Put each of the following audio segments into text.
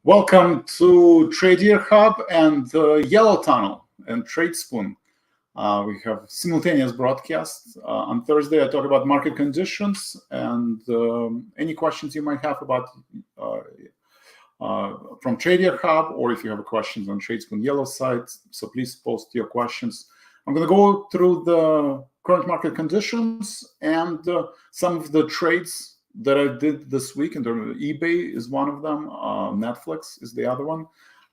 Welcome to Trader Hub and Yellow Tunnel and TradeSpoon. We have simultaneous broadcasts. On Thursday, I talk about market conditions and any questions you might have about from Trader Hub, or if you have questions on TradeSpoon Yellow site, so please post your questions. I'm going to go through the current market conditions and some of the trades that I did this week. And eBay is one of them, Netflix is the other one,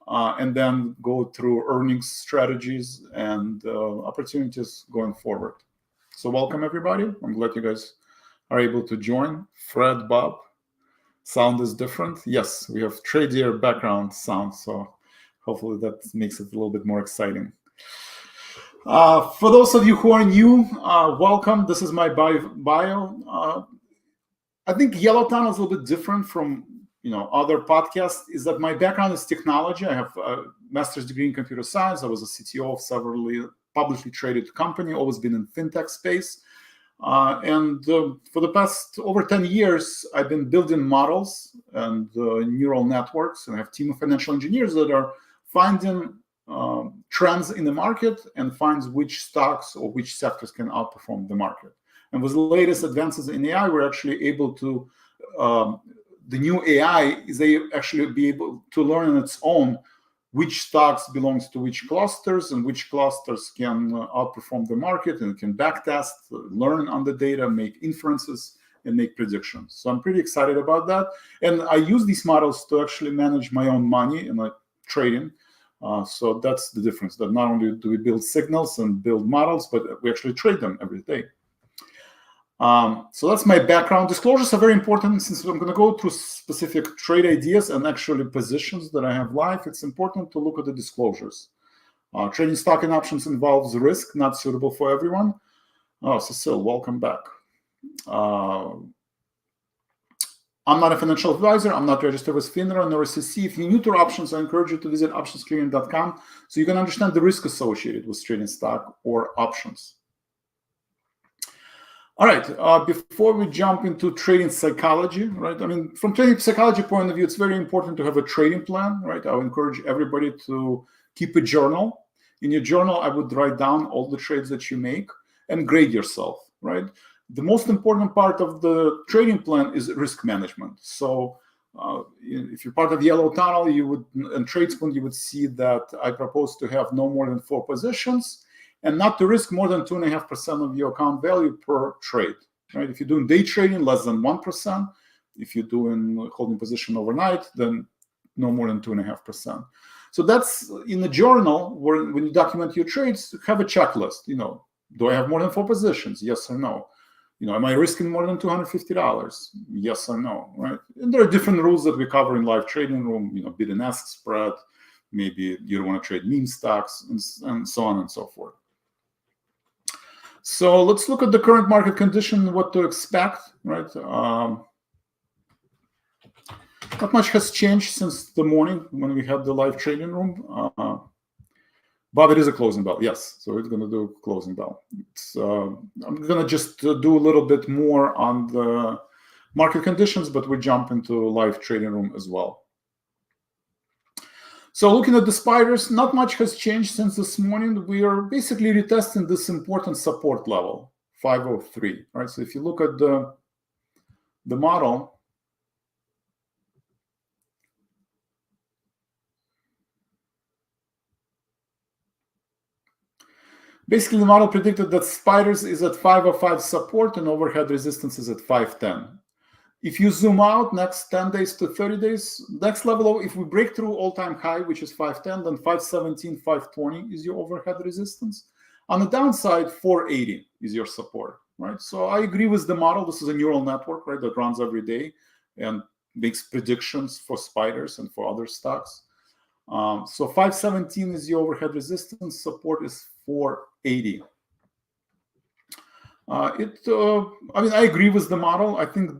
and then go through earnings strategies and opportunities going forward. So welcome everybody. I'm glad you guys are able to join. Fred, Bob, sound is different. Yes, we have Trader background sound, so hopefully that makes it a little bit more exciting. For those of you who are new, welcome. This is my bio. I think Yellow Tunnel is a little bit different from other podcasts. Is that my background is technology. I have a master's degree in computer science. I was a CTO of several publicly traded company. Always been in fintech space, and for the past over 10 years, I've been building models and neural networks. And I have a team of financial engineers that are finding trends in the market and finds which stocks or which sectors can outperform the market. And with the latest advances in AI, we're actually able to, the new AI is actually be able to learn on its own which stocks belongs to which clusters and which clusters can outperform the market, and can backtest, learn on the data, make inferences, and make predictions. So I'm pretty excited about that. And I use these models to actually manage my own money and trading. So that's the difference, that not only do we build signals and build models, but we actually trade them every day. So that's my background. Disclosures are very important, since I'm going to go through specific trade ideas and actually positions that I have live. It's important to look at the disclosures. Trading stock and options involves risk, not suitable for everyone. Oh, Cecile, welcome back. I'm not a financial advisor. I'm not registered with FINRA nor SEC. If you're new to options, I encourage you to visit optionsclearing.com so you can understand the risk associated with trading stock or options. All right, before we jump into trading psychology, right? I mean, from trading psychology point of view, it's very important to have a trading plan, right? I would encourage everybody to keep a journal. In your journal, I would write down all the trades that you make and grade yourself, right? The most important part of the trading plan is risk management. So if you're part of Yellow Tunnel, and TradeSpoon, you would see that I propose to have no more than 4 positions, and not to risk more than 2.5% of your account value per trade, right? If you're doing day trading, less than 1%. If you're doing holding position overnight, then no more than 2.5%. So that's in the journal, where when you document your trades, have a checklist. Do I have more than 4 positions? Yes or no? Am I risking more than $250? Yes or no, right? And there are different rules that we cover in live trading room, bid and ask spread. Maybe you don't want to trade meme stocks, and so on and so forth. So let's look at the current market condition, what to expect, right? Not much has changed since the morning when we had the live trading room. But it is a closing bell, yes. So it's going to do a closing bell. I'm going to just do a little bit more on the market conditions, but we jump into live trading room as well. So looking at the spiders, not much has changed since this morning. We are basically retesting this important support level, 503, right? So if you look at the model, basically the model predicted that spiders is at 505 support and overhead resistance is at 510. If you zoom out next 10 days to 30 days, next level, if we break through all-time high, which is 510, then 517, 520 is your overhead resistance. On the downside, 480 is your support, right? So I agree with the model. This is a neural network, right, that runs every day and makes predictions for spiders and for other stocks. So 517 is your overhead resistance. Support is 480. I agree with the model. I think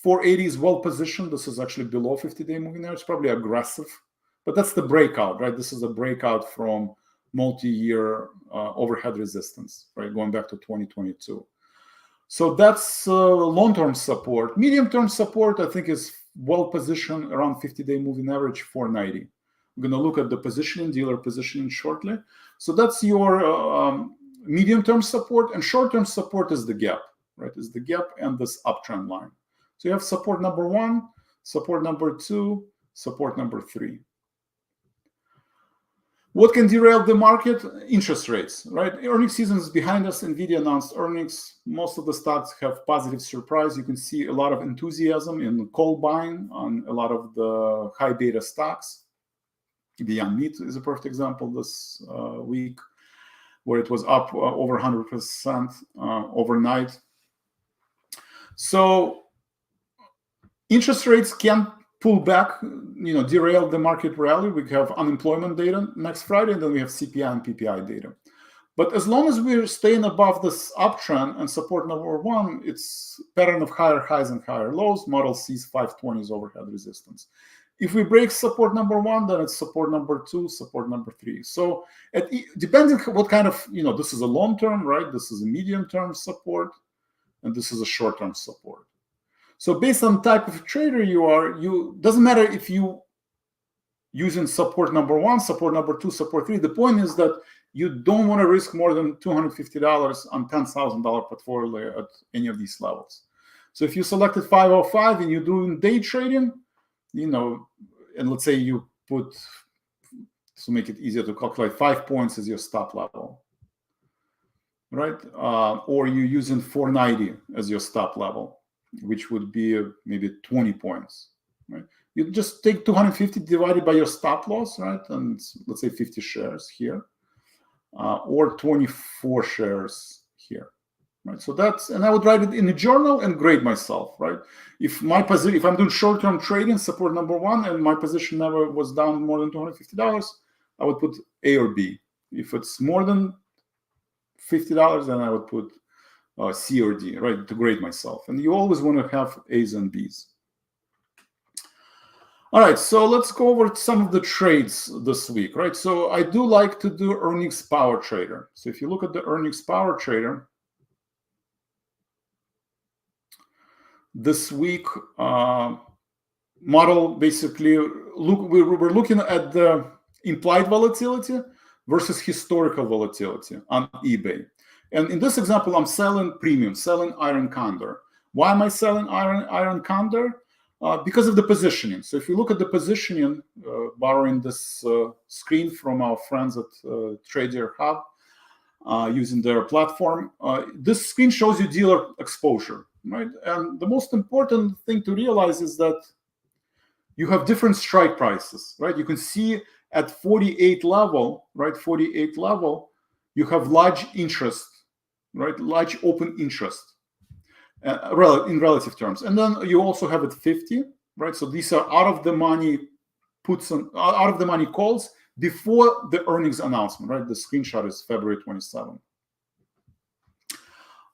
480 is well positioned. This is actually below 50-day moving average. It's probably aggressive, but that's the breakout, right? This is a breakout from multi-year overhead resistance, right? Going back to 2022. So that's long-term support. Medium-term support, I think, is well positioned around 50-day moving average 490. We're going to look at the positioning, dealer positioning shortly. So that's your medium-term support, and short-term support is the gap, right? Is the gap and this uptrend line. So you have support number 1, support number 2, support number 3. What can derail the market? Interest rates, right? Earnings season is behind us. NVIDIA announced earnings. Most of the stocks have positive surprise. You can see a lot of enthusiasm in call buying on a lot of the high beta stocks. Beyond Meat is a perfect example this week, where it was up over 100% overnight. So interest rates can pull back, derail the market rally. We have unemployment data next Friday, and then we have CPI and PPI data. But as long as we're staying above this uptrend and support number 1, it's pattern of higher highs and higher lows. Model sees 520s overhead resistance. If we break support number 1, then it's support number 2, support number 3. So depending what kind of, this is a long-term, right? This is a medium-term support, and this is a short-term support. So based on type of trader you are, doesn't matter if you using support number 1, support number 2, support 3. The point is that you don't want to risk more than $250 on $10,000 portfolio at any of these levels. So if you selected 505 and you're doing day trading, and let's say you put, to make it easier to calculate, 5 points as your stop level, right? Or you're using 490 as your stop level, which would be maybe 20 points, right? You just take 250 divided by your stop loss, right? And let's say 50 shares here, or 24 shares here, right? So and I would write it in a journal and grade myself, right? If I'm doing short-term trading, support number 1, and my position never was down more than $250, I would put A or B. If it's more than $50, then I would put C or D, right, to grade myself. And you always want to have A's and B's. All right, so let's go over some of the trades this week, right? So I do like to do earnings power trader. So if you look at the earnings power trader, this week, model basically, we're looking at the implied volatility versus historical volatility on eBay. And in this example, I'm selling premium, selling iron condor. Why am I selling iron condor? Because of the positioning. So if you look at the positioning, borrowing this screen from our friends at Trader Hub, using their platform, this screen shows you dealer exposure, right? And the most important thing to realize is that you have different strike prices, right? You can see at 48 level, right? 48 level, you have large interest, right? Large open interest in relative terms. And then you also have at 50, right? So these are out of the money puts and out of the money calls before the earnings announcement, right? The screenshot is February 27.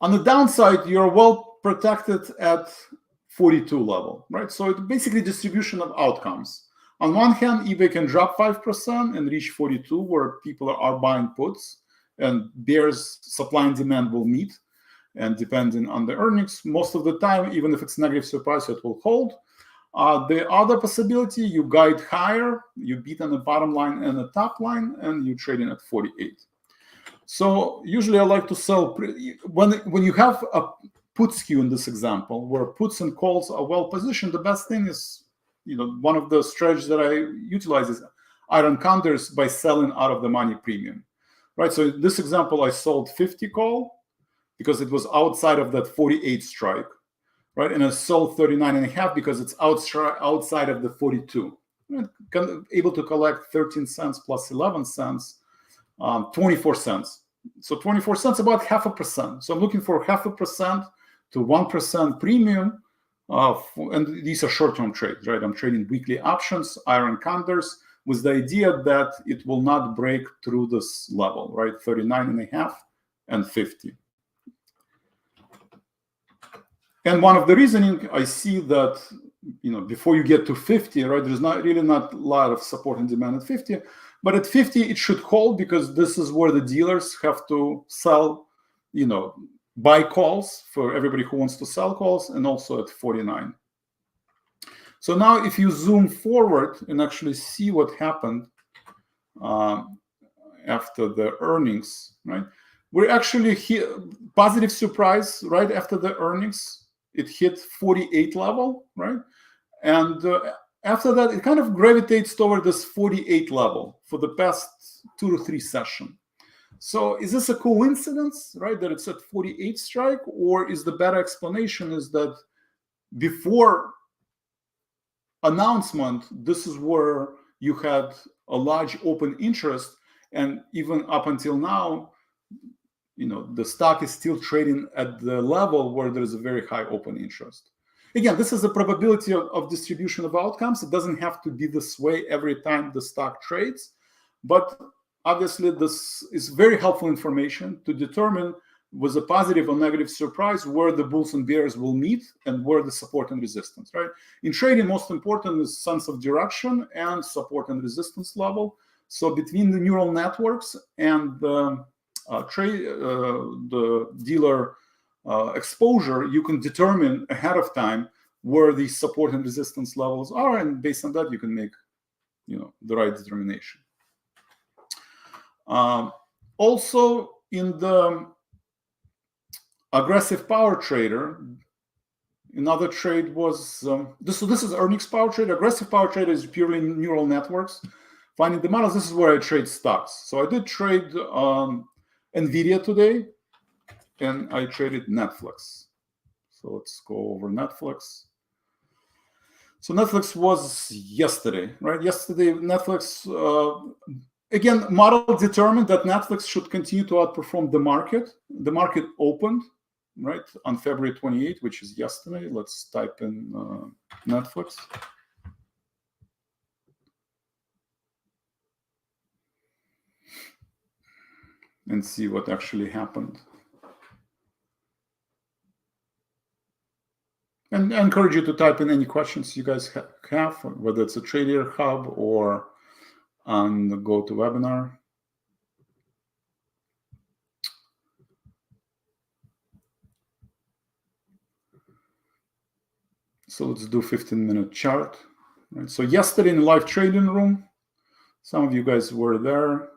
On the downside, you're well protected at 42 level, right? So it's basically distribution of outcomes. On one hand, eBay can drop 5% and reach 42, where people are buying puts, and bears supply and demand will meet. And depending on the earnings, most of the time, even if it's negative surprise, it will hold. The other possibility, you guide higher, you beat on the bottom line and the top line, and you're trading at 48. So usually I like to sell, when you have a put skew in this example, where puts and calls are well positioned, the best thing is, one of the strategies that I utilize is iron condors by selling out of the money premium, right? So in this example, I sold 50 call because it was outside of that 48 strike, right? And I sold 39.5 because it's outside of the 42. Able to collect 13 cents plus 11 cents, 24 cents. So 24 cents, about 0.5%. So I'm looking for 0.5% to 1% premium. And these are short-term trades, right? I'm trading weekly options, iron condors, with the idea that it will not break through this level, right? 39.5 and 50. And one of the reasoning, I see that, before you get to 50, right, there's not a lot of support and demand at 50, but at 50, it should hold because this is where the dealers have to sell, buy calls for everybody who wants to sell calls, and also at 49. So now if you zoom forward and actually see what happened after the earnings, right? We're actually here, positive surprise right after the earnings. It hit 48 level, right? And after that, it kind of gravitates toward this 48 level for the past 2 to 3 sessions. So is this a coincidence, right, that it's at 48 strike, or is the better explanation is that before announcement, this is where you had a large open interest, and even up until now, the stock is still trading at the level where there is a very high open interest. Again, this is a probability of distribution of outcomes. It doesn't have to be this way every time the stock trades, but obviously this is very helpful information to determine with a positive or negative surprise where the bulls and bears will meet and where the support and resistance, right? In trading, most important is sense of direction and support and resistance level. So between the neural networks and the dealer exposure, you can determine ahead of time where the support and resistance levels are, and based on that, you can make, the right determination. Also, in the aggressive power trader, another trade was this is earnings power trade. Aggressive power trader is purely neural networks. Finding the models, this is where I trade stocks. So I did trade NVIDIA today, and I traded Netflix. So let's go over Netflix. So Netflix was yesterday, right? Yesterday, Netflix, again, model determined that Netflix should continue to outperform the market. The market opened, right, on February 28th, which is yesterday. Let's type in Netflix. And see what actually happened. And I encourage you to type in any questions you guys have, whether it's a Trader Hub or on the GoToWebinar. So let's do 15-minute chart. Right. So yesterday in the live trading room, some of you guys were there.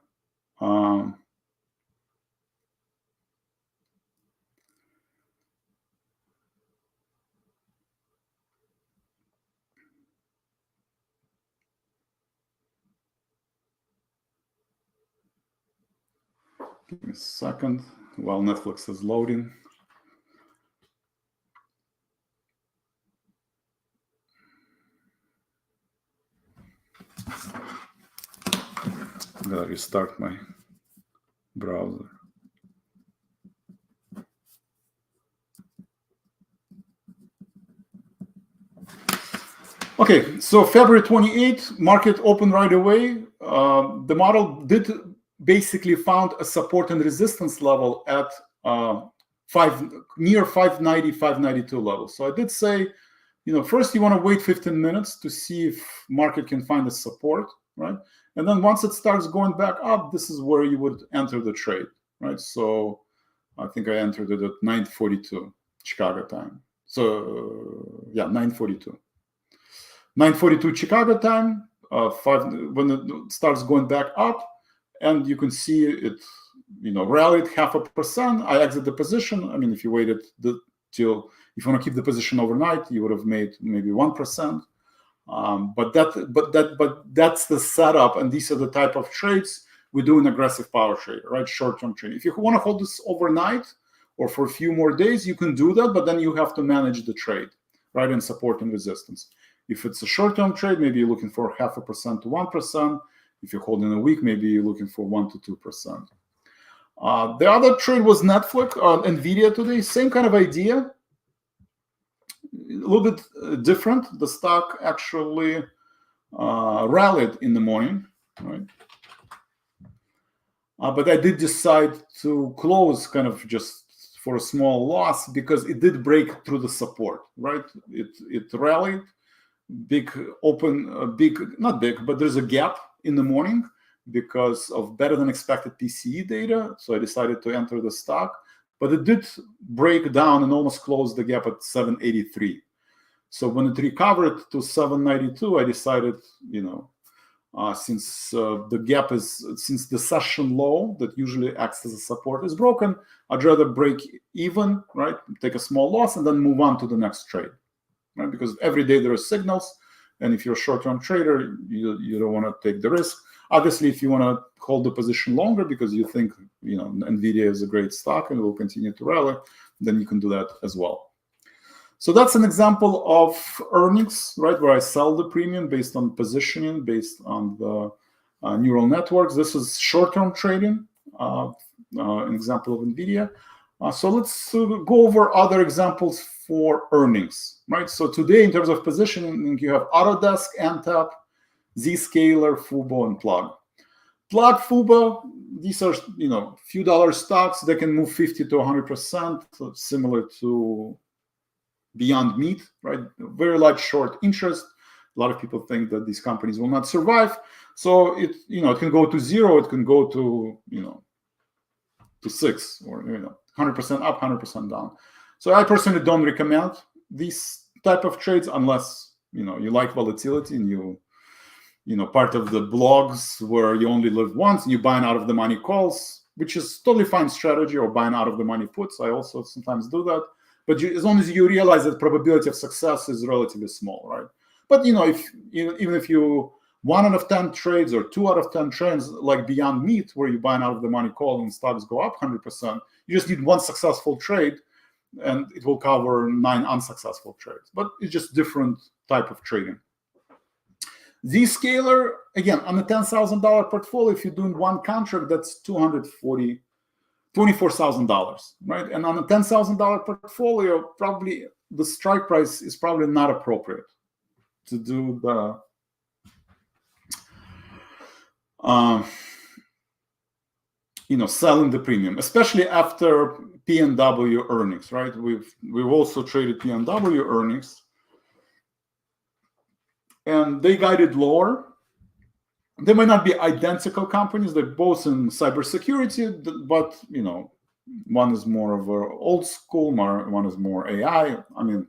Give me a second while Netflix is loading. I'm gonna restart my browser. Okay, so February 28th, market opened right away. The model did basically found a support and resistance level at near 590, 592 level. So I did say, first you want to wait 15 minutes to see if market can find a support, right? And then once it starts going back up, this is where you would enter the trade, right? So I think I entered it at 9:42 Chicago time. So yeah, 9:42. 9:42 Chicago time, when it starts going back up, and you can see it, rallied 0.5%. I exit the position. I mean, if you waited till, if you want to keep the position overnight, you would have made maybe 1%. But that's the setup, and these are the type of trades we do in aggressive power trade, right? Short-term trade. If you want to hold this overnight or for a few more days, you can do that, but then you have to manage the trade, right? And support and resistance. If it's a short-term trade, maybe you're looking for 0.5% to 1%. If you're holding a week, maybe you're looking for 1% to 2%. The other trade was Netflix, NVIDIA today. Same kind of idea, a little bit different. The stock actually rallied in the morning, right? But I did decide to close kind of just for a small loss because it did break through the support, right? It rallied. Big open, not big, but there's a gap in the morning because of better than expected PCE data. So I decided to enter the stock, but it did break down and almost close the gap at 783. So when it recovered to 792, I decided, since the session low that usually acts as a support is broken, I'd rather break even, right? Take a small loss and then move on to the next trade, right? Because every day there are signals, and if you're a short-term trader, you don't want to take the risk. Obviously, if you want to hold the position longer because you think NVIDIA is a great stock and will continue to rally, then you can do that as well. So that's an example of earnings, right, where I sell the premium based on positioning, based on the neural networks. This is short-term trading, an example of NVIDIA. So let's go over other examples for earnings, right? So today, in terms of positioning, you have Autodesk, NTAP, Zscaler, Fubo, and Plug. Plug, Fubo, these are few dollar stocks. They can move 50 to 100%, similar to Beyond Meat, right? Very large short interest. A lot of people think that these companies will not survive. So it can go to 0, it can go to to 6, or 100% up, 100% down. So I personally don't recommend these type of trades unless you like volatility and you part of the blogs where you only live once and you buying out of the money calls, which is totally fine strategy, or buying out of the money puts. I also sometimes do that. But as long as you realize that probability of success is relatively small, right? But even if you 1 out of 10 trades or 2 out of 10 trades, like Beyond Meat, where you buy out of the money call and stocks go up 100%, you just need 1 successful trade, and it will cover 9 unsuccessful trades. But it's just different type of trading. Zscaler, again, on a $10,000 portfolio, if you're doing 1 contract, that's $24,000, right? And on a $10,000 portfolio, probably the strike price is probably not appropriate to do the selling the premium, especially after P&W earnings, right? We've also traded P&W earnings, and they guided lower. They might not be identical companies. They're both in cybersecurity, but one is more of a old school, one is more AI. I mean,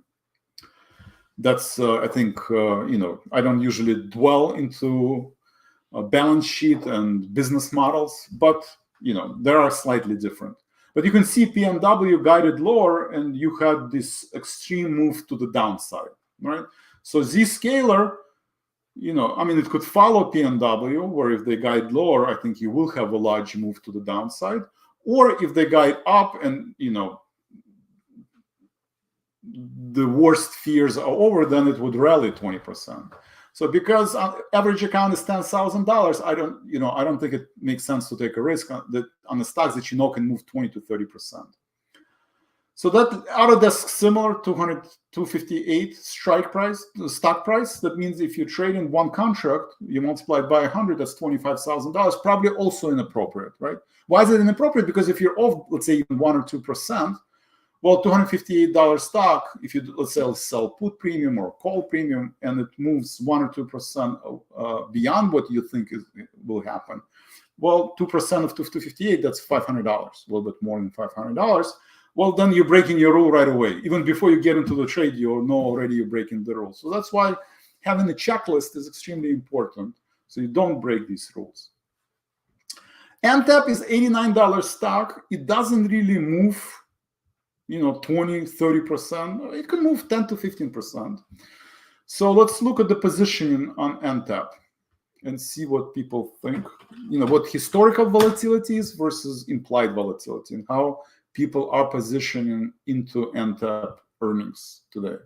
that's I think I don't usually dwell into a balance sheet and business models, but they are slightly different. But you can see P&W guided lower, and you had this extreme move to the downside, right? So Zscaler, it could follow P&W, where if they guide lower, I think you will have a large move to the downside. Or if they guide up and, the worst fears are over, then it would rally 20%. So because average account is $10,000, I don't think it makes sense to take a risk on the stocks that can move 20 to 30%. So that Autodesk similar, 258 strike price, stock price. That means if you trade in 1 contract, you multiply it by 100, that's $25,000. Probably also inappropriate, right? Why is it inappropriate? Because if you're off, let's say, 1 or 2%, well, $258 stock, if you, let's say, sell put premium or call premium, and it moves 1 or 2% beyond what you think will happen, well, 2% of 258, that's $500, a little bit more than $500. Well, then you're breaking your rule right away. Even before you get into the trade, you know already you're breaking the rules. So that's why having a checklist is extremely important, so you don't break these rules. NTAP is $89 stock. It doesn't really move 20, 30%. It can move 10 to 15%. So let's look at the positioning on NTAP and see what people think, what historical volatility is versus implied volatility, and how people are positioning into NTAP earnings today.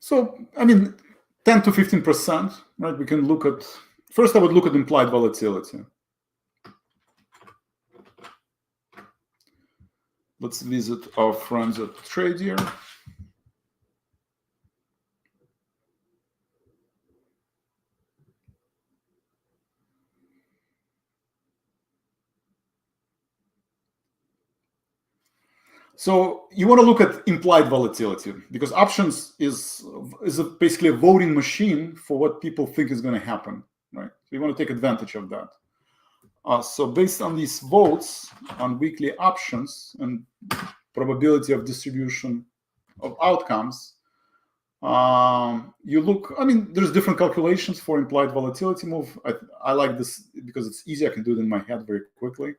So, 10 to 15%, right? We can look at, first I would look at implied volatility. Let's visit our friends at Tradier. So you want to look at implied volatility, because options is basically a voting machine for what people think is going to happen, right? you want to take advantage of that. So based on these votes on weekly options and probability of distribution of outcomes, you look, I mean, there's different calculations for implied volatility move. I like this because it's easy. I can do it in my head very quickly.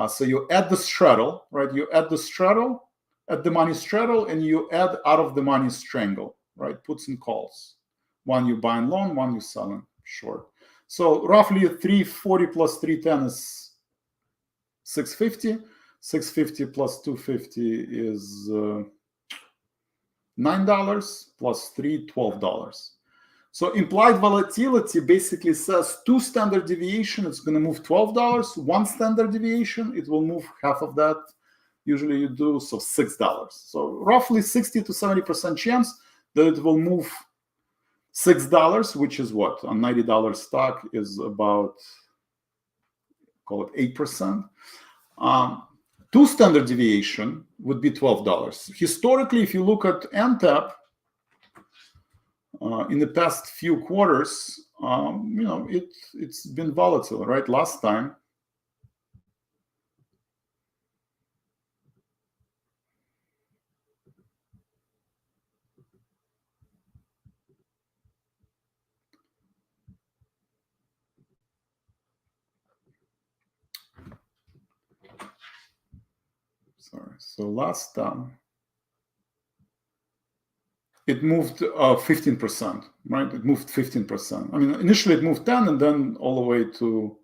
So you add the straddle, right? You add the straddle, at the money straddle, and you add out of the money strangle, right? Puts and calls. One you buy in long, one you sell in short. So roughly 340 plus 310 is 650. 650 plus 250 is $9 plus $3, $12. So implied volatility basically says 2 standard deviation, it's going to move $12. 1 standard deviation, it will move half of that. Usually you do, so $6. So roughly 60 to 70% chance that it will move $6, which is what? On $90 stock is about, call it 8%. 2 standard deviation would be $12. Historically, if you look at NTAP, in the past few quarters, it's been volatile, right? Last time, so last time, it moved 15%, right? It moved 15%. I mean, initially it moved 10 and then all the way to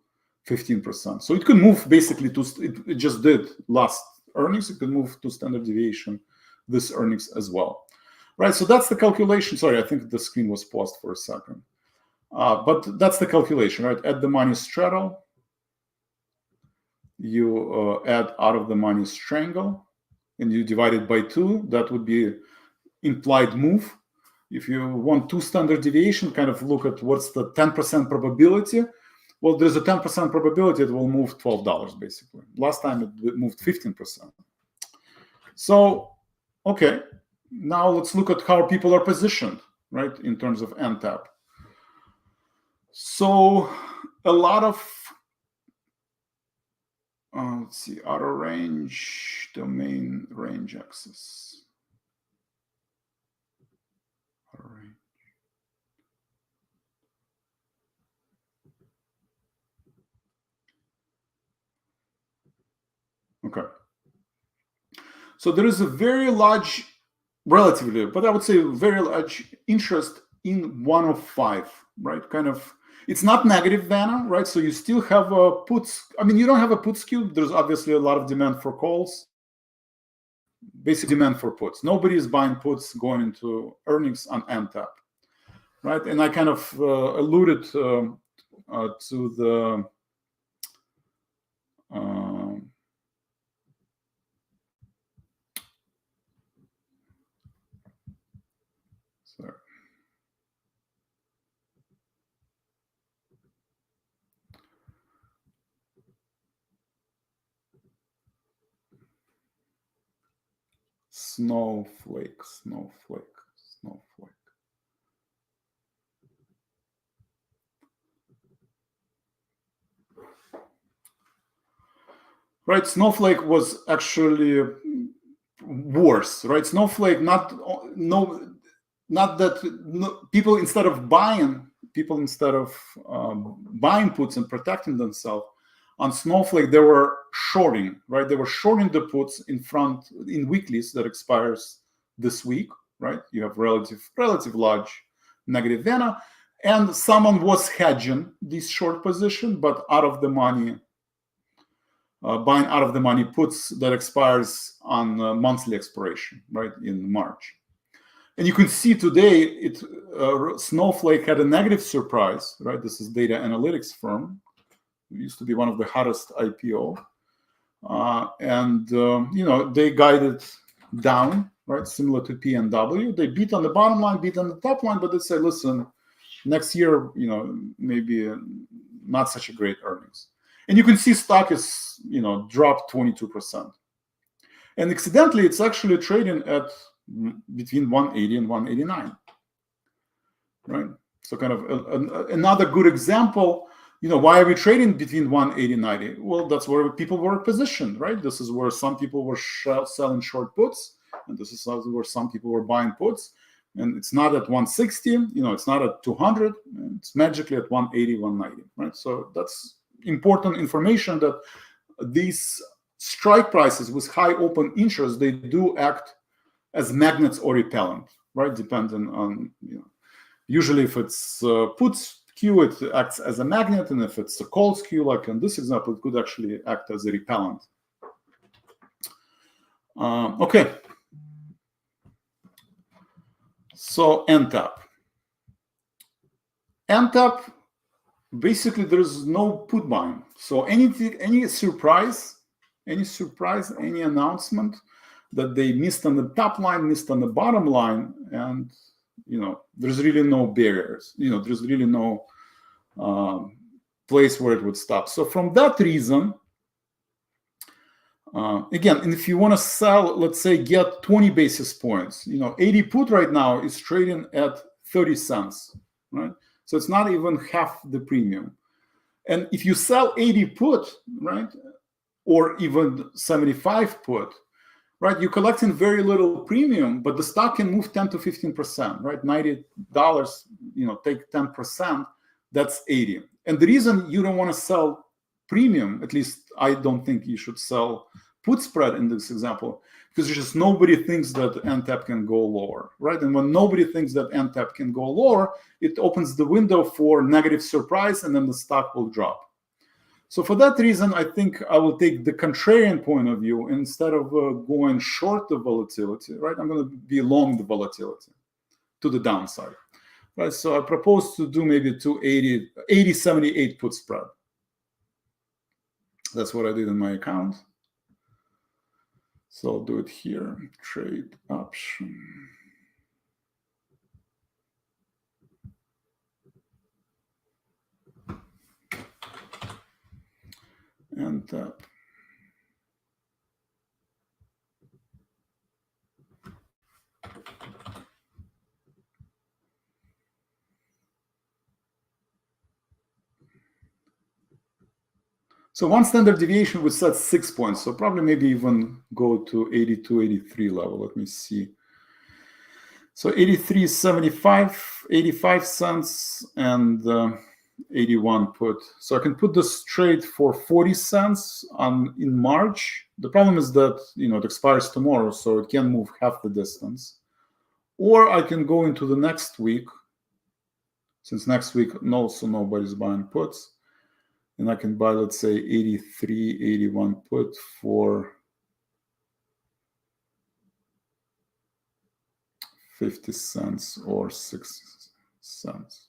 15%. So it could move basically to, it just did last earnings. It could move to standard deviation this earnings as well, right? So that's the calculation. Sorry, I think the screen was paused for a second. But that's the calculation, right? At the money straddle, you add out of the money strangle, and you divide it by 2. That would be implied move. If you want 2 standard deviation, kind of look at what's the 10% probability. Well, there's a 10% probability it will move $12, basically. Last time it moved 15%. So, okay, now let's look at how people are positioned, right, in terms of NTAP. So a lot of, let's see, auto range, domain range access. Okay. So there is a very large, relatively, but I would say very large interest in one of 5, right? Kind of, it's not negative VANA, right? So you still have a puts. I mean, you don't have a put skew. There's obviously a lot of demand for calls. Basic demand for puts. Nobody is buying puts going into earnings on NTAP, right? And I kind of alluded to the sorry. Snowflake. Right, Snowflake was actually worse, right? Snowflake, not that people instead of buying puts and protecting themselves, on Snowflake they were shorting, right? They were shorting the puts in weeklies that expires this week, right? You have relative large negative VANA, and someone was hedging this short position, but out of the money. Buying out of the money puts that expires on monthly expiration, right, in March. And you can see today, Snowflake had a negative surprise, right? This is data analytics firm. It used to be one of the hottest IPO. They guided down, right, similar to PNW. They beat on the bottom line, beat on the top line, but they say, listen, next year, maybe not such a great earnings. And you can see stock is, dropped 22%. And incidentally, it's actually trading at between 180 and 189, right? So kind of another good example, why are we trading between 180 and 90? Well, that's where people were positioned, right? This is where some people were selling short puts, and this is where some people were buying puts. And it's not at 160, it's not at 200, it's magically at 180, 190, right? So that's important information, that these strike prices with high open interest, they do act as magnets or repellent, right? Depending on, usually if it's puts skew, it acts as a magnet, and if it's a call skew, like in this example, it could actually act as a repellent. Okay. So NTAP. NTAP, basically there's no put buying. So any surprise, any announcement that they missed on the top line, missed on the bottom line, and there's really no barriers. There's really no place where it would stop. So from that reason, again, and if you want to sell, let's say get 20 basis points, 80 put right now is trading at 30 cents, right? So it's not even half the premium. And if you sell 80 put, right, or even 75 put, right, you're collecting very little premium, but the stock can move 10 to 15%, right? $90, take 10%, that's 80. And the reason you don't want to sell premium, at least I don't think you should sell put spread in this example, because just nobody thinks that NTAP can go lower, right? And when nobody thinks that NTAP can go lower, it opens the window for negative surprise, and then the stock will drop. So for that reason, I think I will take the contrarian point of view. Instead of going short the volatility, right, I'm going to be long the volatility to the downside, right? So I propose to do maybe 80-78 put spread. That's what I did in my account. So I'll do it here, trade option. And so one standard deviation would set 6 points. So probably maybe even go to 82, 83 level. Let me see. So 83 is 75, 85 cents, and 81 put. So I can put this trade for 40 cents in March. The problem is that it expires tomorrow, so it can move half the distance. Or I can go into the next week, since next week also nobody's buying puts, and I can buy, let's say, 83, 81 put for 50 cents or 6 cents.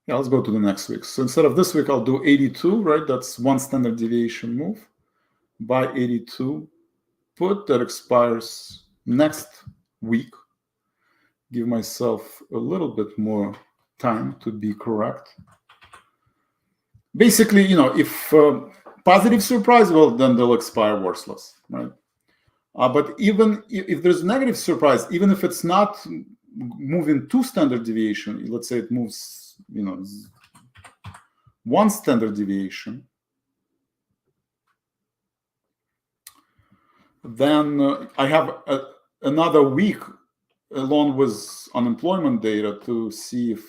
Yeah, let's go to the next week. So instead of this week, I'll do 82, right? That's one standard deviation move. Buy 82 put that expires next week. Give myself a little bit more time to be correct. Basically, if positive surprise, well, then they'll expire worthless, right? But even if there's negative surprise, even if it's not moving 2 standard deviation, let's say it moves, 1 standard deviation, then I have another week along with unemployment data to see if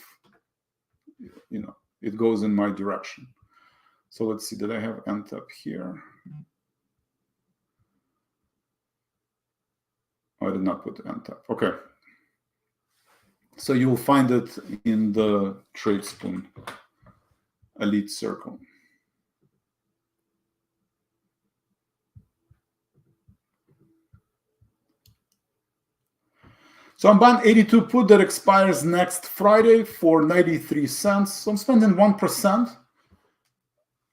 it goes in my direction. So let's see, did I have NTAP here? Oh, I did not put NTAP. Okay. So you'll find it in the TradeSpoon Elite Circle. So I'm buying 82 put that expires next Friday for 93 cents. So I'm spending 1%.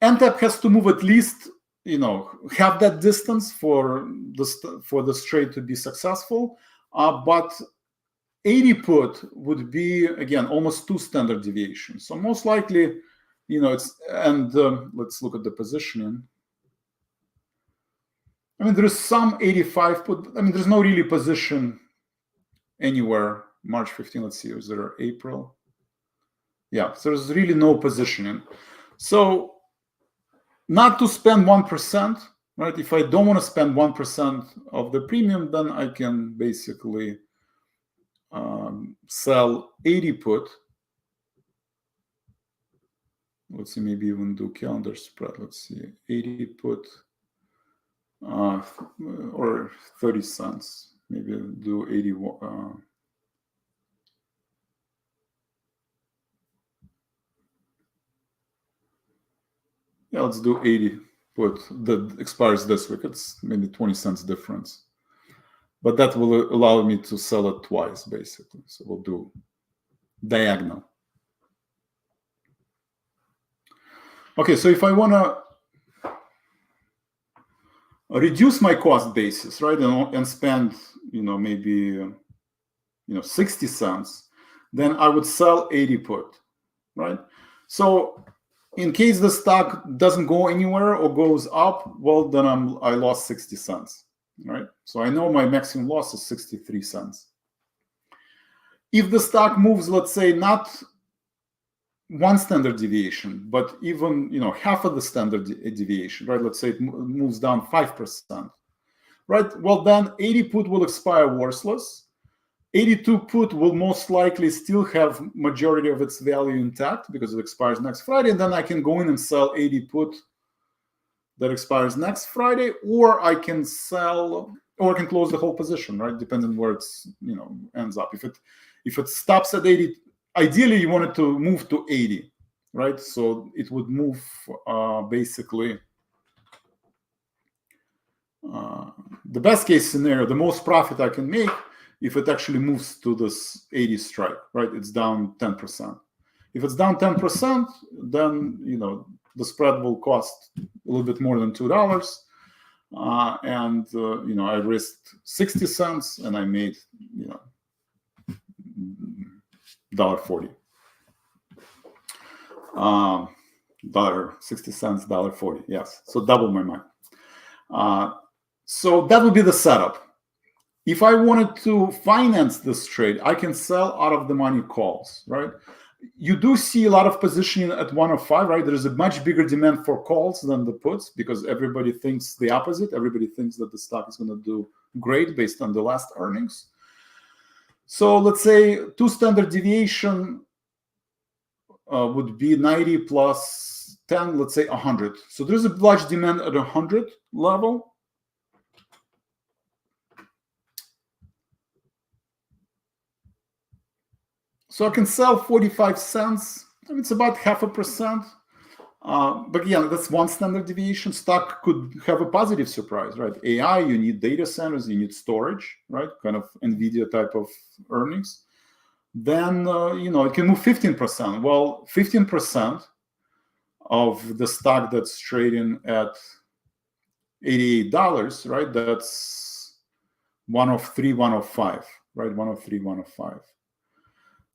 NTAP has to move at least, have that distance for this trade to be successful. But 80 put would be, again, almost 2 standard deviations. So most likely it's, and let's look at the positioning. I mean, there is some 85 put. I mean, there's no really position anywhere. March 15, let's see, is there April? Yeah, so there's really no positioning. So not to spend 1%, right? If I don't want to spend 1% of the premium, then I can basically sell 80 put. Let's see, maybe even do calendar spread. Let's see, 80 put or 30 cents. Maybe do 80. Yeah, let's do 80 put that expires this week. It's maybe 20 cents difference. But that will allow me to sell it twice, basically. So we'll do diagonal. Okay, so if I want to reduce my cost basis, right, and spend, maybe, 60 cents, then I would sell 80 put, right? So in case the stock doesn't go anywhere or goes up, well, then I lost 60 cents, right? So I know my maximum loss is 63 cents. If the stock moves, let's say, not one standard deviation, but even, half of the standard deviation, right? Let's say it moves down 5%, right? Well, then 80 put will expire worthless. 82 put will most likely still have majority of its value intact because it expires next Friday. And then I can go in and sell 80 put that expires next Friday, or I can sell, or I can close the whole position, right? Depending on where it's, ends up. If it stops at 80, ideally you want it to move to 80, right? So it would move basically the best case scenario, the most profit I can make if it actually moves to this 80 strike, right? It's down 10%. If it's down 10%, then, the spread will cost a little bit more than $2. And, I risked 60 cents and I made, $1.40. $60, $1.40. Yes. So double my money. So that would be the setup. If I wanted to finance this trade, I can sell out of the money calls, right? You do see a lot of positioning at 105, right? There's a much bigger demand for calls than the puts because everybody thinks the opposite. Everybody thinks that the stock is going to do great based on the last earnings. So let's say 2 standard deviation would be 90 plus 10, let's say 100. So there's a large demand at 100 level. So I can sell 45 cents. It's about 0.5%. But again, that's 1 standard deviation. Stock could have a positive surprise, right? AI, you need data centers, you need storage, right? Kind of NVIDIA type of earnings. Then, it can move 15%. Well, 15% of the stock that's trading at $88, right? That's 103, 105, right? 103, 105.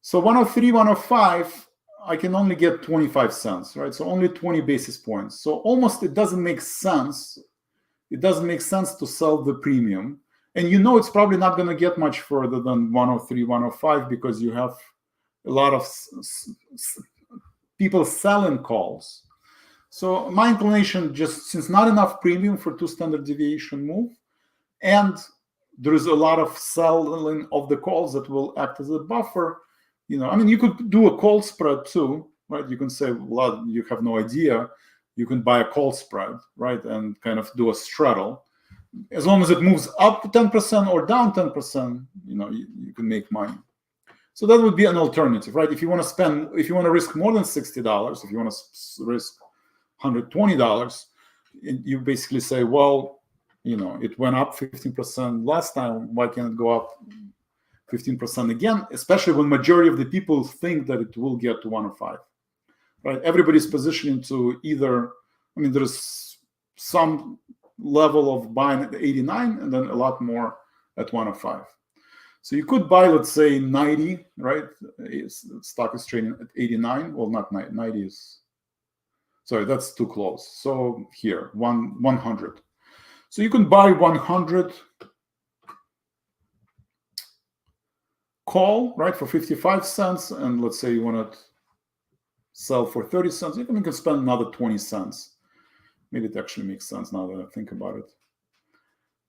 So 103, 105, I can only get 25 cents, right? So only 20 basis points. So almost it doesn't make sense. It doesn't make sense to sell the premium. And it's probably not going to get much further than 103, 105 because you have a lot of people selling calls. So my inclination, just since not enough premium for 2 standard deviation move, and there is a lot of selling of the calls that will act as a buffer, you could do a call spread too, right? You can say, well, you have no idea. You can buy a call spread, right? And kind of do a straddle. As long as it moves up 10% or down 10%, you can make money. So that would be an alternative, right? If you want to risk more than $60, if you want to risk $120, you basically say, well, it went up 15% last time. Why can't it go up 15% again, especially when majority of the people think that it will get to 105, right? Everybody's positioning to either, there's some level of buying at 89 and then a lot more at 105. So you could buy, let's say 90, right? Stock is trading at 89. Well, not 90, 90 is Sorry, that's too close. So here, 100. So you can buy 100 call, right, for 55 cents. And let's say you want to sell for 30 cents. You can spend another 20 cents. Maybe it actually makes sense now that I think about it,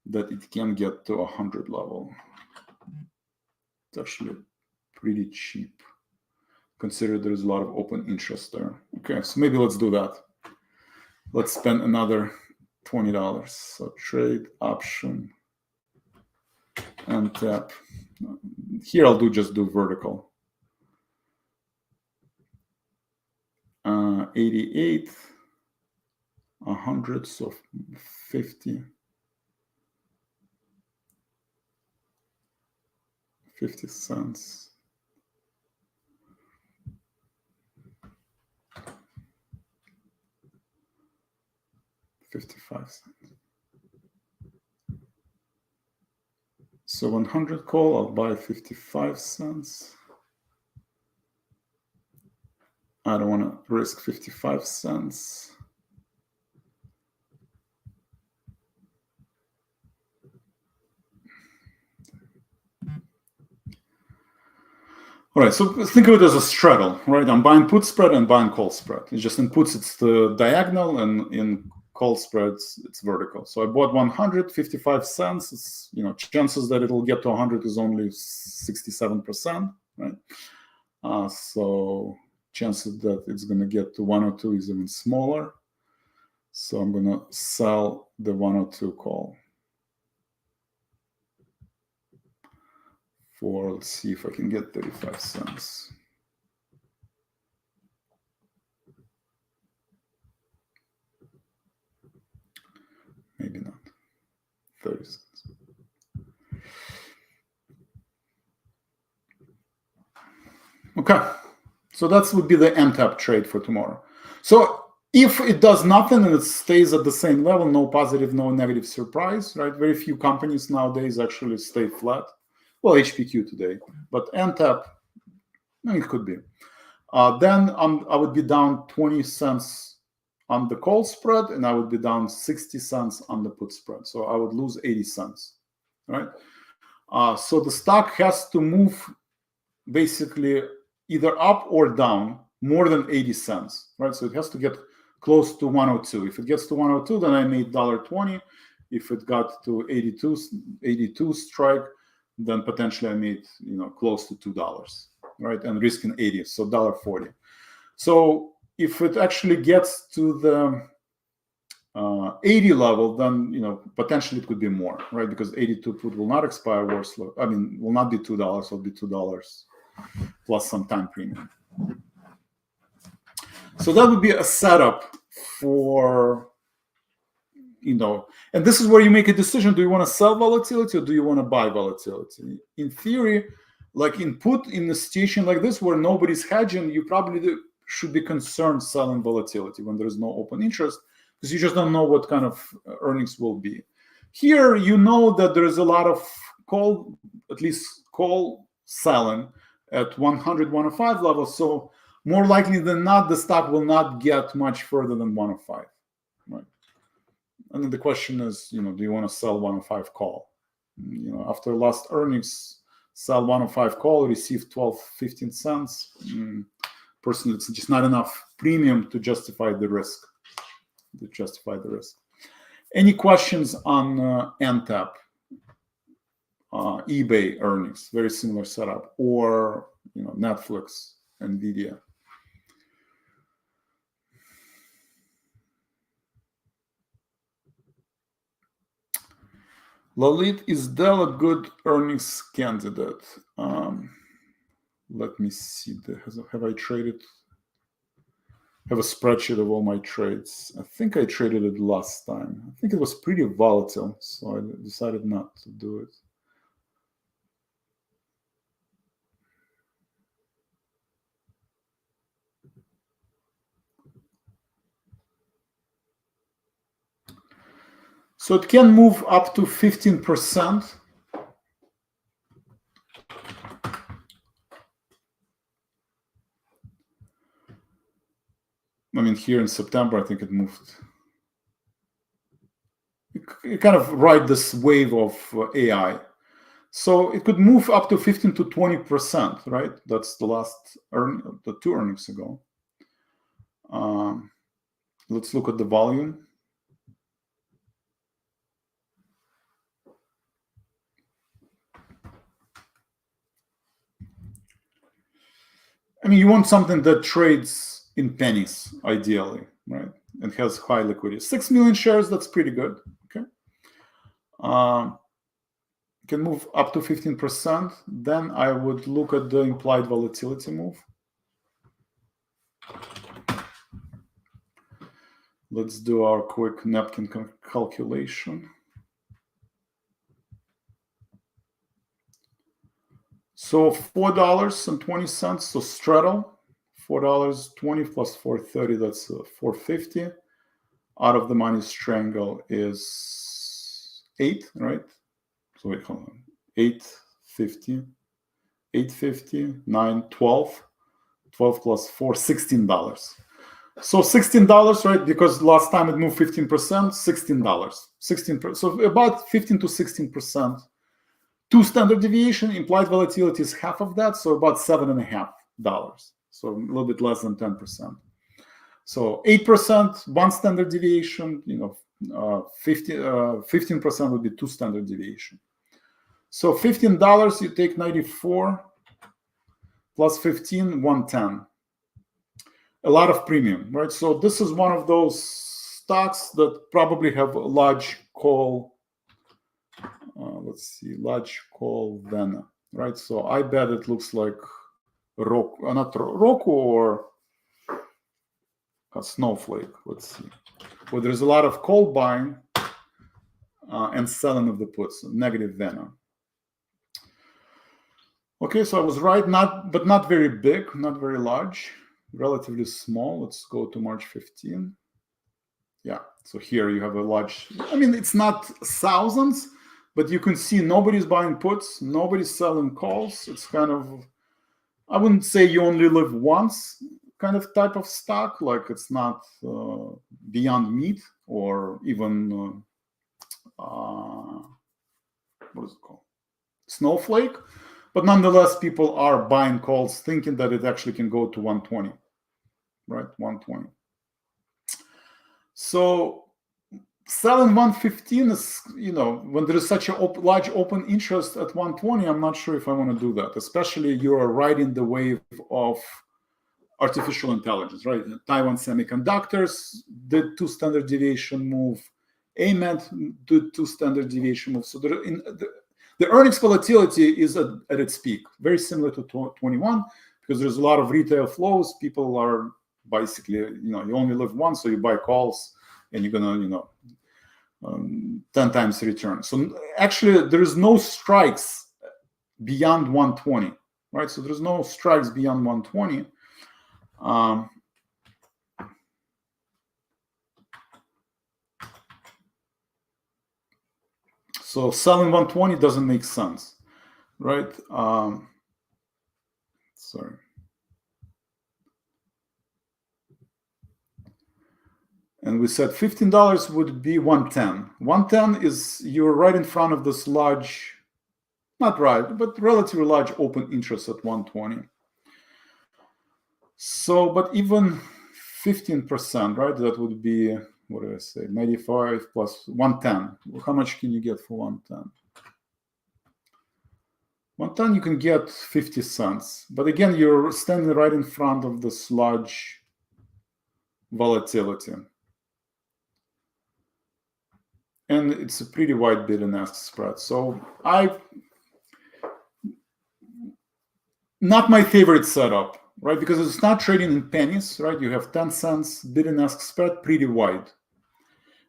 that it can get to 100 level. It's actually pretty cheap. Consider there's a lot of open interest there. Okay, so maybe let's do that. Let's spend another $20. So trade option and tap. Here I'll just do vertical. 88, 100, so 50. 50 cents. $0.55. So 100 call, I'll buy 55 cents. I don't want to risk 55 cents. All right, so think of it as a straddle, right? I'm buying put spread and buying call spread. It's just in puts, it's the diagonal, and in call spreads, it's vertical. So I bought 155 cents. It's, chances that it'll get to 100 is only 67%, right? So chances that it's going to get to 102 is even smaller. So I'm going to sell the 102 call for, let's see if I can get 35 cents. Maybe not. 30 cents. Okay, so that would be the NTAP trade for tomorrow. So if it does nothing and it stays at the same level, no positive, no negative surprise, right? Very few companies nowadays actually stay flat. Well, HPQ today, but NTAP, it could be. Then I would be down 20 cents on the call spread, and I would be down 60 cents on the put spread. So I would lose 80 cents, right? So the stock has to move basically either up or down more than 80 cents, right? So it has to get close to 102. If it gets to 102, then I made $1.20. If it got to 82 strike, then potentially I made close to $2, right? And risking 80, so $1.40. So if it actually gets to the 80 level, then potentially it could be more, right? Because 82 put will not expire will not be $2, it'll be $2 plus some time premium. So that would be a setup for, and this is where you make a decision. Do you want to sell volatility or do you want to buy volatility? In theory, like in a situation like this where nobody's hedging, you probably should be concerned selling volatility when there's no open interest, because you just don't know what kind of earnings will be. Here, that there is a lot of call selling at 100, 105 level. So more likely than not, the stock will not get much further than 105, right? And then the question is, do you want to sell 105 call? After last earnings, sell 105 call, receive 12, 15 cents. Personally, it's just not enough premium to justify the risk. Any questions on NTAP? eBay earnings, very similar setup, or Netflix, Nvidia. Lalit, is Dell a good earnings candidate? Let me see. Have I traded? I have a spreadsheet of all my trades. I think I traded it last time. I think it was pretty volatile, so I decided not to do it. So it can move up to 15%. I mean, here in September, I think it moved. It kind of ride this wave of AI. So it could move up to 15 to 20%, right? That's the last the 2 earnings ago. Let's look at the volume. I mean, you want something that trades in pennies, ideally, right? And has high liquidity. 6 million shares, that's pretty good, okay? Can move up to 15%. Then I would look at the implied volatility move. Let's do our quick napkin calculation. So $4.20, so straddle, $4.20 plus $4.30, that's $4.50. Out of the money strangle is 8, right? So wait, hold on. 8.50, 8.50, 9, 12. 12 plus 4, $16. So $16, right? Because last time it moved 15%, $16. 16%. So about 15 to 16%. 2 standard deviation, implied volatility is half of that, so about $7.50. So a little bit less than 10%. So 8%, 1 standard deviation, 15% would be 2 standard deviation. So $15, you take 94 plus 15, 110. A lot of premium, right? So this is one of those stocks that probably have a large call. Let's see, large call Vena, right? So I bet it looks like Roku, not Roku or a Snowflake. Let's see. Well, there's a lot of call buying and selling of the puts, negative Vena. Okay, so I was right, but not very big, not very large, relatively small. Let's go to March 15. Yeah, so here you have a large, I mean, it's not thousands, but you can see nobody's buying puts, nobody's selling calls. It's kind of, I wouldn't say you only live once kind of type of stock, like it's not Beyond Meat or even, what is it called? Snowflake. But nonetheless, people are buying calls thinking that it actually can go to 120, right? 120. So selling 115 is, when there is such a large open interest at 120, I'm not sure if I want to do that, especially you are riding the wave of artificial intelligence, right? Taiwan Semiconductors did 2 standard deviation move. AMET did 2 standard deviation moves. So the earnings volatility is at its peak, very similar to 21, because there's a lot of retail flows. People are basically, you only live once, so you buy calls and you're gonna, 10 times return. So actually, there is no strikes beyond 120, right? So there's no strikes beyond 120. So selling 120 doesn't make sense, right? Sorry. And we said $15 would be 110. 110 is, you're right in front of this large, not right, but relatively large open interest at 120. So, but even 15%, right? That would be, what did I say? 95 plus 110. How much can you get for 110? 110, you can get 50 cents. But again, you're standing right in front of this large volatility. And it's a pretty wide bid and ask spread. So not my favorite setup, right? Because it's not trading in pennies, right? You have 10 cents bid and ask spread, pretty wide.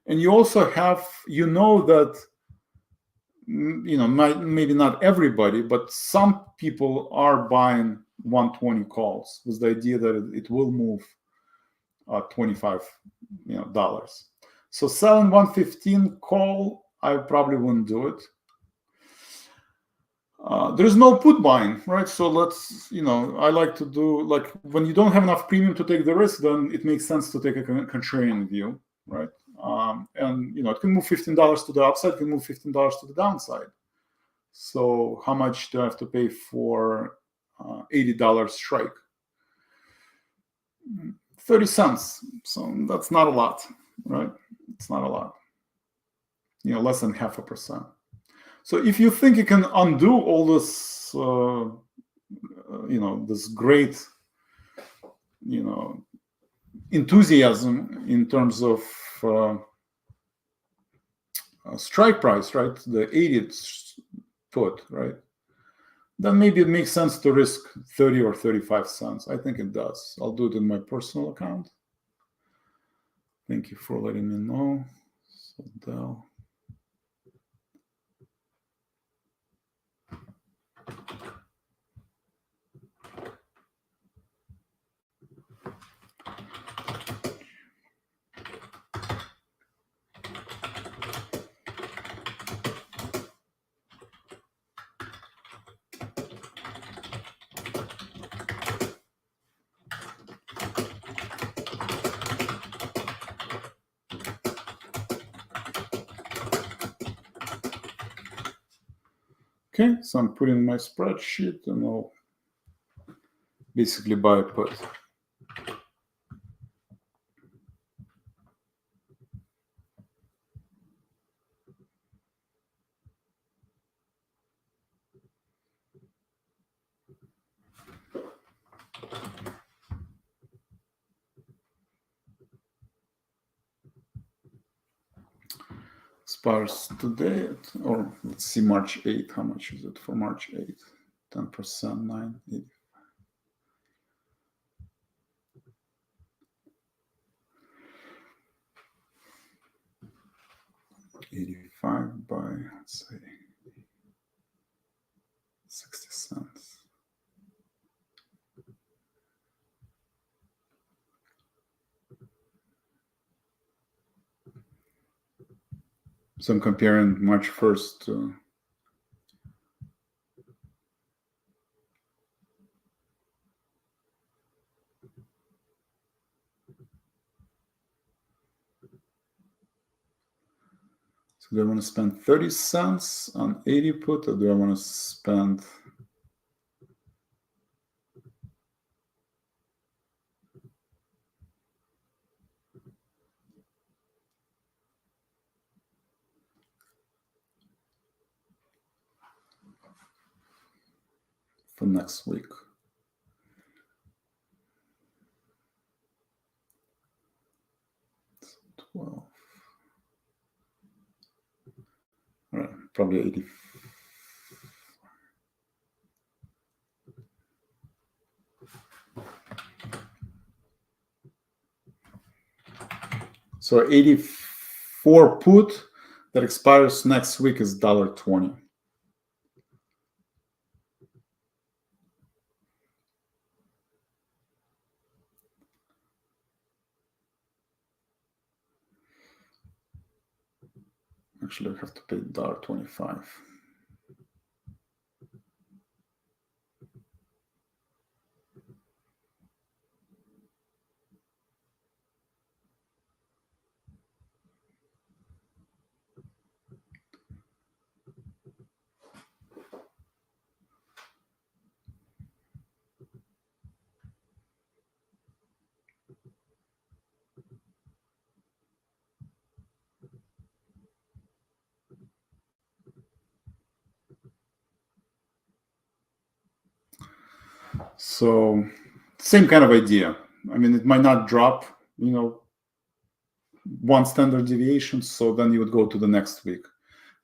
And you also have, that, maybe not everybody, but some people are buying 120 calls with the idea that it will move $25, dollars. So selling 115 call, I probably wouldn't do it. There is no put buying, right? So let's, I like to do, like, when you don't have enough premium to take the risk, then it makes sense to take a contrarian view, right? And it can move $15 to the upside, it can move $15 to the downside. So how much do I have to pay for $80 strike? 30 cents. So that's not a lot, right? It's not a lot. Less than 0.5%. So if you think you can undo all this, this great, enthusiasm in terms of strike price, right? The 80 put, right? Then maybe it makes sense to risk 30 or 35 cents. I think it does. I'll do it in my personal account. Thank you for letting me know. So Dell. Okay, so I'm putting my spreadsheet and I'll basically buy a put. Expires today, or let's see, March 8th. How much is it for March 8th? 10%, 980. $85 by, let's say, 60 cents. So I'm comparing March 1st to so do I want to spend 30 cents on 80 put, or do I want to spend for next week? So 12. All right, probably 80. So 84 put that expires next week is $1.20. Actually, I have to pay $1.25. So same kind of idea. I mean, it might not drop, one standard deviation. So then you would go to the next week.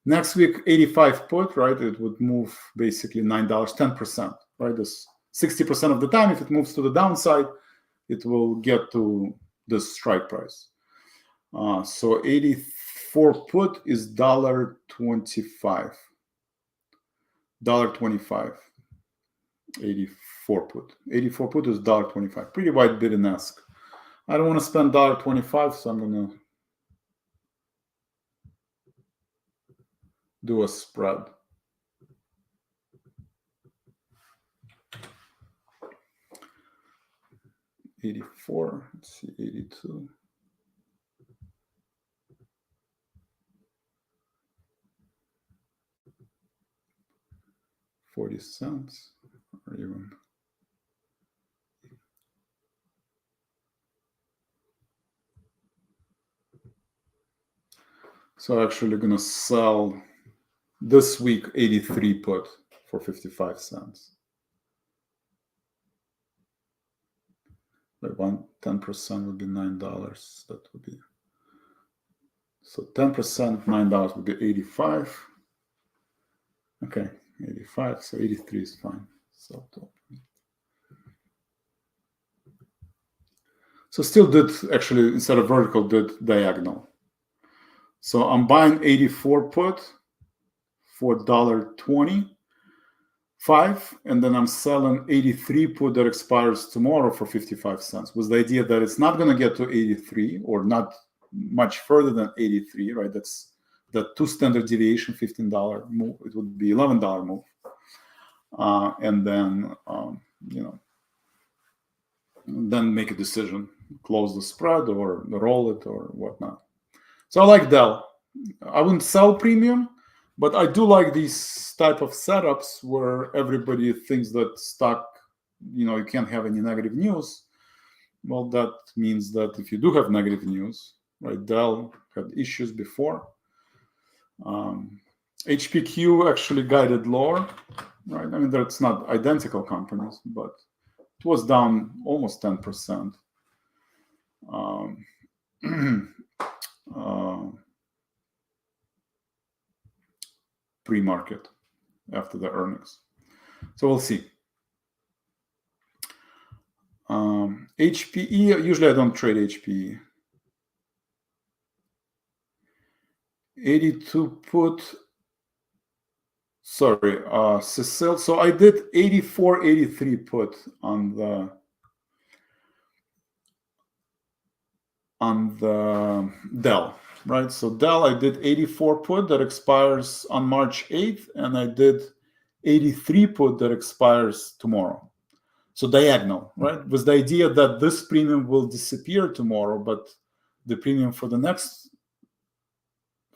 Next week, 85 put, right? It would move basically $9, 10%, right? This 60% of the time, if it moves to the downside, it will get to the strike price. So 84 put is $1.25. $1.25. 84 put. 84 put is $1.25. Pretty wide bid and ask. I don't want to spend $1.25, so I'm going to do a spread. 84. Let's see, 82. $0.40 or even. So actually gonna sell this week 83 put for 55 cents. Like 10% would be $9. That would be, so 10% of $9 would be 85. Okay, 85. So 83 is fine. So still did actually, instead of vertical, did diagonal. So I'm buying 84 put for $1.25, and then I'm selling 83 put that expires tomorrow for 55 cents, with the idea that it's not going to get to 83 or not much further than 83, right? That's the 2 standard deviation, $15 move. It would be $11 move, and then then make a decision, close the spread or roll it or whatnot. So I like Dell. I wouldn't sell premium, but I do like these type of setups where everybody thinks that stock, you can't have any negative news. Well, that means that if you do have negative news, right? Dell had issues before. HPQ actually guided lower, right? I mean, that's not identical companies, but it was down almost 10%. Pre-market after the earnings. So we'll see. HPE, usually I don't trade HPE. 82 put, sorry, Cecil. So I did 84, 83 put on the Dell, right? So Dell, I did 84 put that expires on March 8th, and I did 83 put that expires tomorrow. So diagonal, right? With the idea that this premium will disappear tomorrow, but the premium for the next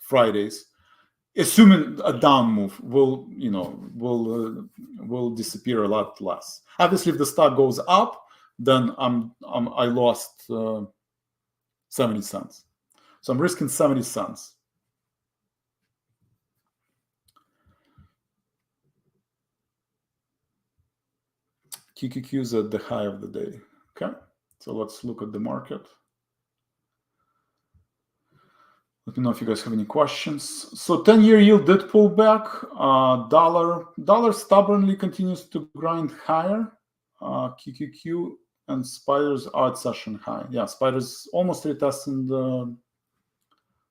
Fridays, assuming a down move, will disappear a lot less. Obviously, if the stock goes up, then I lost 70 cents. So I'm risking 70 cents. QQQ is at the high of the day. Okay, so let's look at the market. Let me know if you guys have any questions. So 10-year yield did pull back. Dollar stubbornly continues to grind higher. QQQ and spiders are at session high. Yeah, spiders almost retesting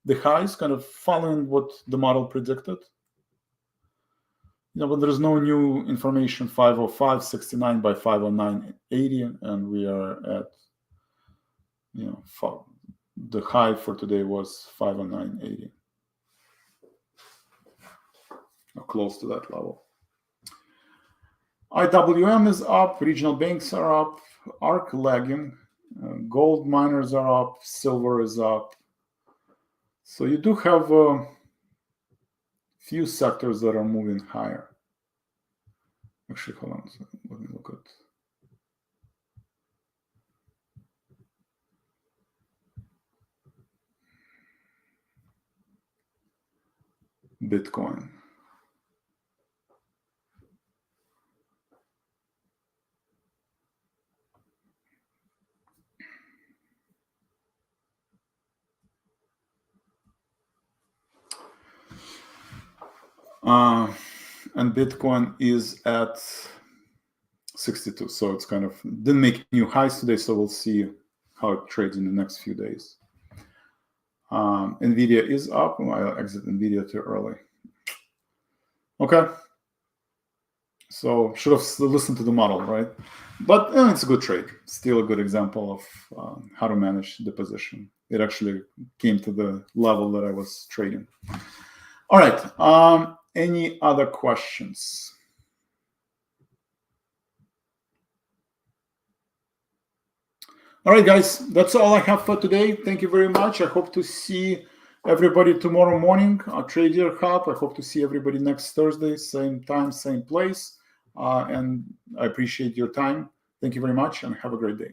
the highs, kind of following what the model predicted. But there's no new information. 505.69 by 509.80, and we are at the high for today was 509.80, or close to that level. IWM is up, regional banks are up, ARC lagging, gold miners are up, silver is up. So you do have a few sectors that are moving higher. Actually, hold on, let me look at Bitcoin. And Bitcoin is at 62, so it's kind of didn't make new highs today, so we'll see how it trades in the next few days. Nvidia is up. I'll exit Nvidia too early. Okay, so should have listened to the model, right? But it's a good trade. Still a good example of how to manage the position. It actually came to the level that I was trading. All right. Any other questions? All right, guys, that's all I have for today. Thank you very much. I hope to see everybody tomorrow morning at Trader Hub. I hope to see everybody next Thursday, same time, same place. And I appreciate your time. Thank you very much and have a great day.